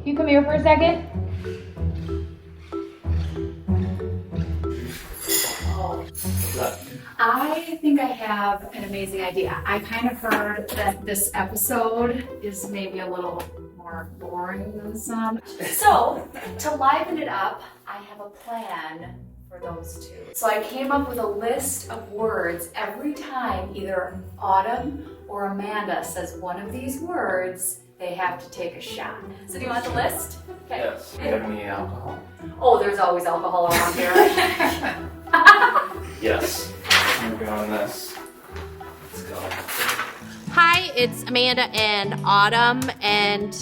you come here for a second? I think I have an amazing idea. I kind of heard that this episode is maybe a little more boring than some. So, to liven it up, I have a plan for those two. So I came up with a list of words every time either Autumn or Amanda says one of these words, they have to take a shot. So do you want the list? Okay. Yes. Do you have any alcohol? Oh, there's always alcohol around here. Yes. I'm going this. Let's go. Hi, it's Amanda and Autumn, and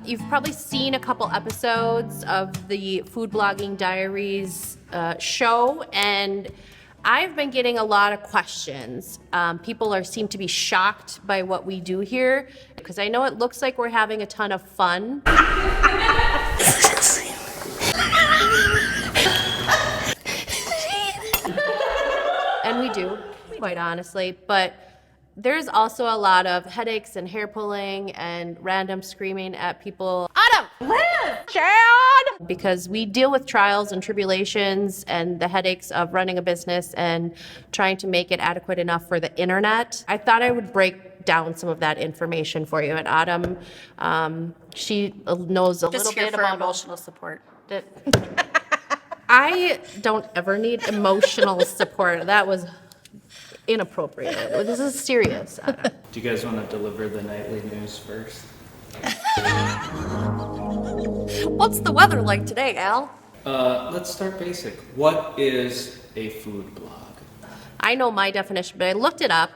you've probably seen a couple episodes of the Food Blogging Diaries show, and I've been getting a lot of questions. People seem to be shocked by what we do here, because I know it looks like we're having a ton of fun. And we do, quite honestly, but there's also a lot of headaches and hair pulling and random screaming at people. Autumn! Liz! Chad! Because we deal with trials and tribulations and the headaches of running a business and trying to make it adequate enough for the internet. I thought I would break down some of that information for you. And Autumn, she knows a little bit about emotional support. I don't ever need emotional support. That was inappropriate. This is serious. Do you guys want to deliver the nightly news first? What's the weather like today, Al? Let's start basic. What is a food blog? I know my definition, but I looked it up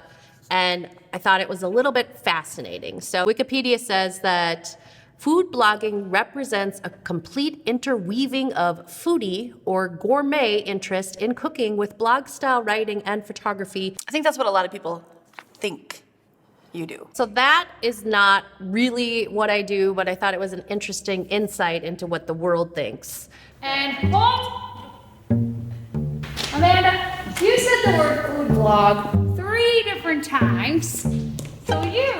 and I thought it was a little bit fascinating. So Wikipedia says that food blogging represents a complete interweaving of foodie or gourmet interest in cooking with blog-style writing and photography. I think that's what a lot of people think you do. So that is not really what I do, but I thought it was an interesting insight into what the world thinks. And hold! Amanda, you said the word food blog 3 different times, so you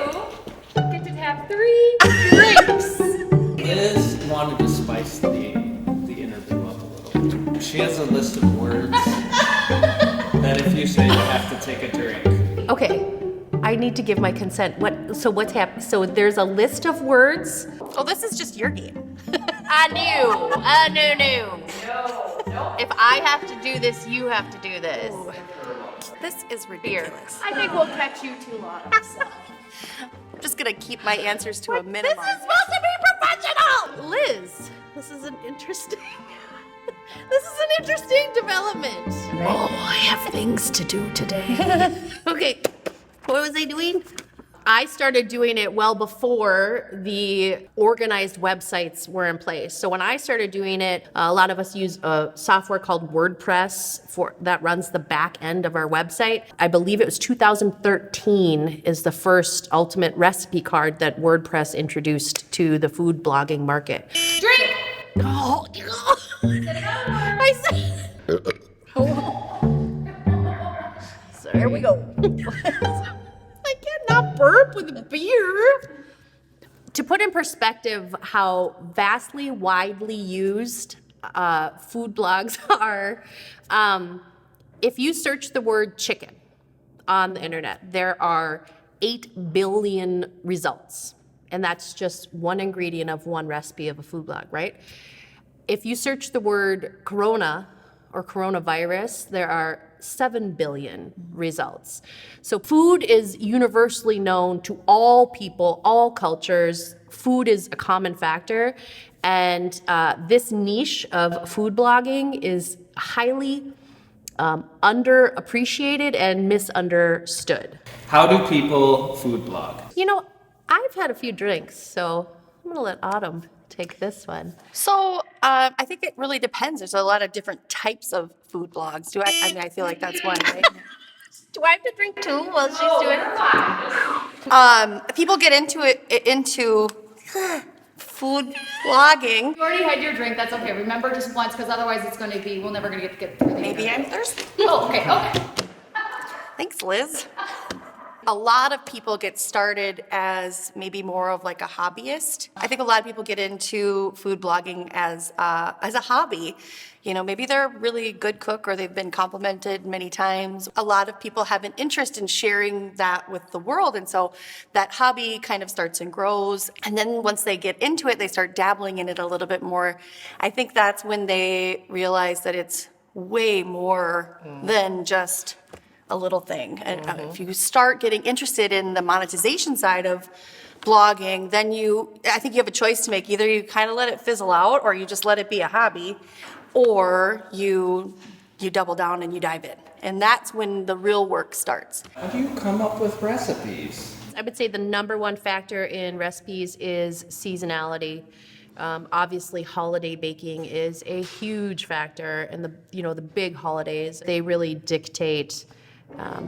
get to have 3 drinks. Liz wanted to spice the interview up a little. She has a list of words that if you say you have to take a drink. Okay, I need to give my consent. What's happening? So there's a list of words. Oh, this is just your game. I knew. No. If I have to do this, you have to do this. Ooh. This is ridiculous. I think we'll catch you 2 Autumn. I'm just gonna keep my answers to a minimum. This is supposed to be professional! Liz, this is an interesting development. Oh, I have things to do today. Okay, what was I doing? I started doing it well before the organized websites were in place. So when I started doing it, a lot of us use a software called WordPress that runs the back end of our website. I believe it was 2013 is the first ultimate recipe card that WordPress introduced to the food blogging market. Drink! Oh, I said. So Here we go. I cannot burp with a beer. To put in perspective how vastly widely used food blogs are, if you search the word chicken on the internet, there are 8 billion results. And that's just one ingredient of one recipe of a food blog, right? If you search the word corona or coronavirus, there are 7 billion results. So food is universally known to all people, all cultures. Food is a common factor. And this niche of food blogging is highly underappreciated and misunderstood. How do people food blog? You know, I've had a few drinks, so I'm gonna let Autumn take this one. So I think it really depends. There's a lot of different types of food blogs. I mean, I feel like that's one, right? Do I have to drink too while she's doing it? People get into food blogging. You already had your drink, that's okay. Remember just once, because otherwise we're never gonna get through the Maybe internet. I'm thirsty. Oh, okay. Thanks, Liz. a lot of people get started as maybe more of like a hobbyist. I think a lot of people get into food blogging as a hobby. You know, maybe they're a really good cook or they've been complimented many times. A lot of people have an interest in sharing that with the world. And so that hobby kind of starts and grows. And then once they get into it, they start dabbling in it a little bit more. I think that's when they realize that it's way more than just a little thing. And if you start getting interested in the monetization side of blogging, then I think you have a choice to make. Either you kind of let it fizzle out or you just let it be a hobby, or you double down and you dive in. And that's when the real work starts. How do you come up with recipes? I would say the number one factor in recipes is seasonality. Obviously, holiday baking is a huge factor, and the big holidays, they really dictate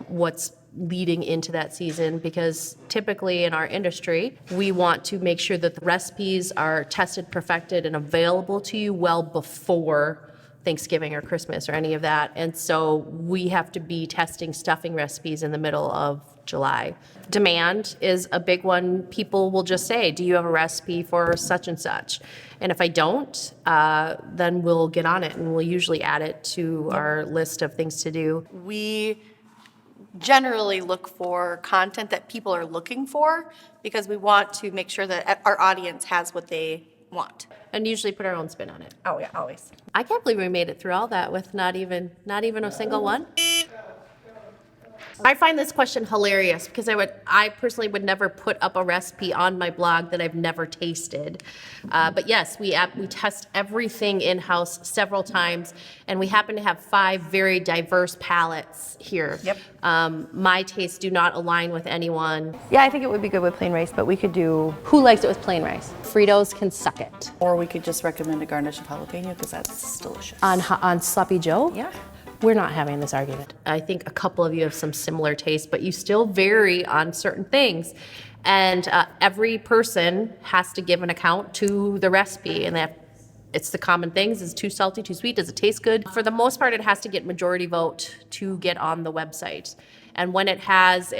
what's leading into that season, because typically in our industry, we want to make sure that the recipes are tested, perfected, and available to you well before Thanksgiving or Christmas or any of that. And so we have to be testing stuffing recipes in the middle of July. Demand is a big one. People will just say, do you have a recipe for such and such? And if I don't, then we'll get on it, and we'll usually add it to our list of things to do. We generally look for content that people are looking for because we want to make sure that our audience has what they want. And usually put our own spin on it. Oh yeah, always. I can't believe we made it through all that with not even a single one. I find this question hilarious because I personally would never put up a recipe on my blog that I've never tasted. But yes, we test everything in-house several times, and we happen to have 5 very diverse palates here. Yep. My tastes do not align with anyone. Yeah, I think it would be good with plain rice, but we could do, who likes it with plain rice? Fritos can suck it. Or we could just recommend a garnish of jalapeno because that's delicious. On Sloppy Joe? Yeah. We're not having this argument. I think a couple of you have some similar tastes, but you still vary on certain things. And every person has to give an account to the recipe, and it's the common things. Is it too salty, too sweet? Does it taste good? For the most part, it has to get majority vote to get on the website. And when it has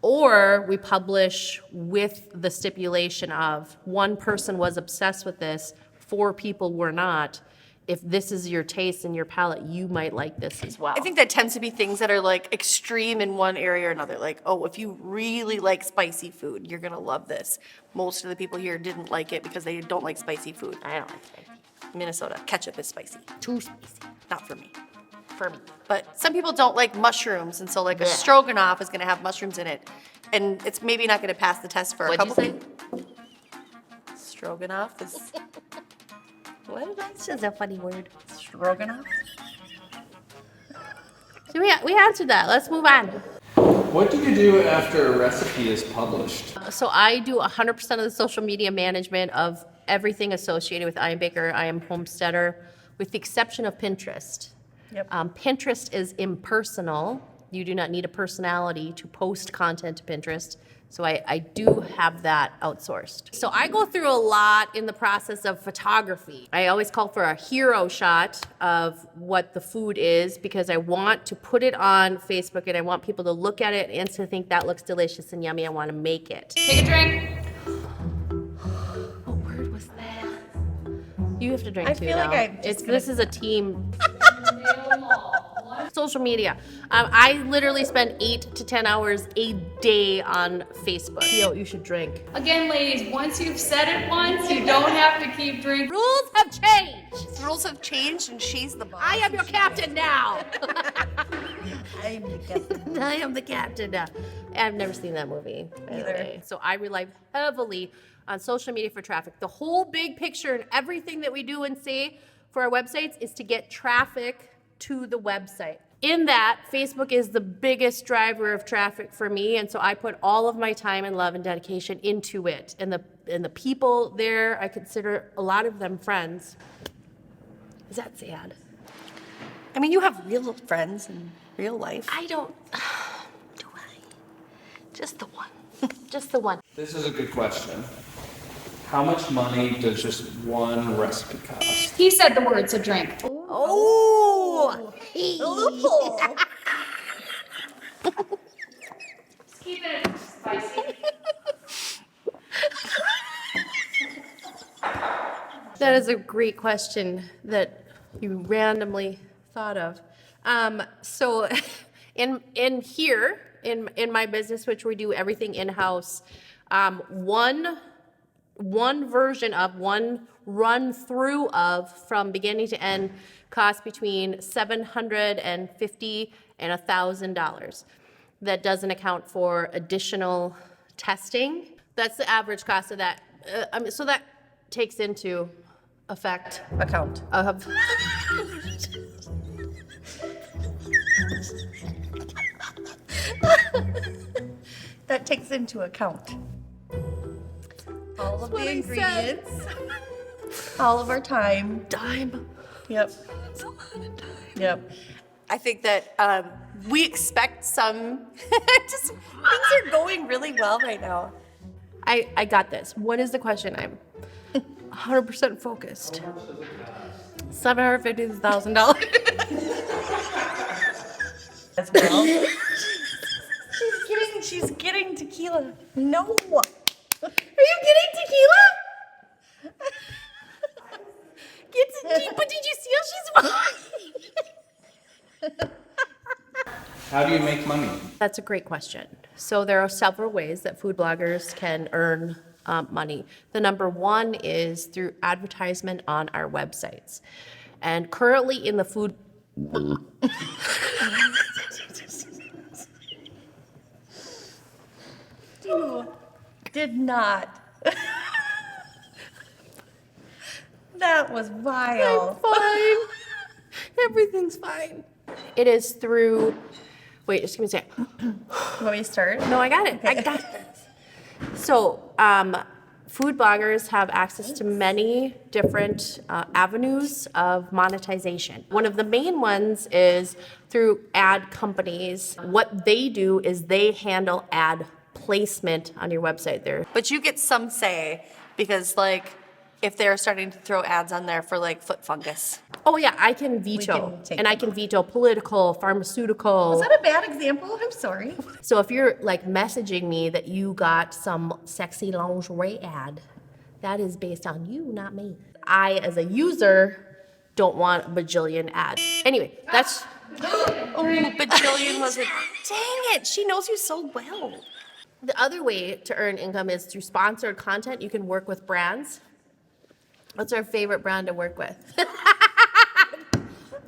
or we publish with the stipulation of one person was obsessed with this, 4 people were not. If this is your taste and your palate, you might like this as well. I think that tends to be things that are like extreme in one area or another. Like, oh, if you really like spicy food, you're gonna love this. Most of the people here didn't like it because they don't like spicy food. I don't like spicy. Minnesota, ketchup is spicy. Too spicy. Not for me. For me. But some people don't like mushrooms, and so like a stroganoff is gonna have mushrooms in it. And it's maybe not gonna pass the test for a couple. What'd you Stroganoff is... What? That's just a funny word. Stroganoff? So we answered that. Let's move on. What do you do after a recipe is published? So I do 100% of the social media management of everything associated with iambaker, I am Homesteader, with the exception of Pinterest. Yep. Pinterest is impersonal. You do not need a personality to post content to Pinterest. So I do have that outsourced. So I go through a lot in the process of photography. I always call for a hero shot of what the food is because I want to put it on Facebook and I want people to look at it and to think that looks delicious and yummy. I want to make it. Take a drink. What word was that? You have to drink I too feel now. like I'm just This is a team. Social media. I literally spend 8 to 10 hours a day on Facebook. Yo, you should drink. Again, ladies, once you've said it once, you don't have to keep drinking. Rules have changed. The rules have changed, and she's the boss. I am your captain now. I'm the captain. I am the captain now. I've never seen that movie, by the way. So I rely heavily on social media for traffic. The whole big picture and everything that we do and say for our websites is to get traffic to the website. In that, Facebook is the biggest driver of traffic for me, and so I put all of my time and love and dedication into it. And the people there, I consider a lot of them friends. Is that sad? I mean, you have real friends in real life. I don't. Do I? Just the one. Just the one. This is a good question. How much money does just one recipe cost? He said the word, so drink. Oh! Spicy? That is a great question that you randomly thought of. So in here, in my business, which we do everything in-house, one version of, one run through of, from beginning to end, costs between $750 and $1,000. That doesn't account for additional testing. That's the average cost of that. So that takes into effect Account. of That takes into account all of what the I said. ingredients, all of our time. dime. Yep. Yep. I think that we expect some. Just things are going really well right now. I got this. What is the question? I'm 100% focused. $750,000. As well. She's getting tequila. No. Are you getting tequila? But did you see how she's How do you make money? That's a great question. So there are several ways that food bloggers can earn money. The number one is through advertisement on our websites. And currently in the food... You did not. That was vile. Fine. Everything's fine. It is through... Wait, just give me a second. Want me to start? No, I got it. I got this. So, food bloggers have access to many different avenues of monetization. One of the main ones is through ad companies. What they do is they handle ad placement on your website there. But you get some say because, like, if they're starting to throw ads on there for like foot fungus. Oh yeah, I can veto. can take And I can veto political, pharmaceutical. Is that a bad example? I'm sorry. So if you're like messaging me that you got some sexy lingerie ad, that is based on you, not me. I, as a user, don't want a bajillion ads. Anyway, that's... Oh, bajillion was it. Dang it, she knows you so well. The other way to earn income is through sponsored content. You can work with brands. What's our favorite brand to work with?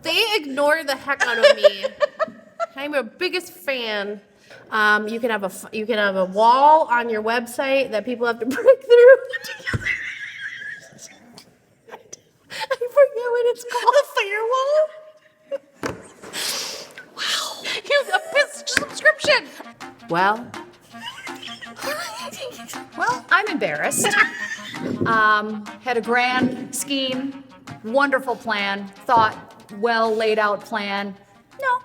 They ignore the heck out of me. I'm your biggest fan. You can have a wall on your website that people have to break through. I forget what it's called. A firewall? Wow. You a subscription. Well, I'm embarrassed. Had a grand scheme, wonderful plan, thought, well laid out plan. No.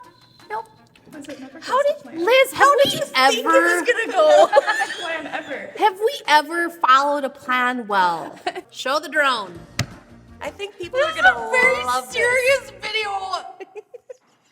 how did Liz? How did you ever? Gonna go. Plan ever. Have we ever followed a plan well? Show the drone. I think people are gonna love this. Serious video.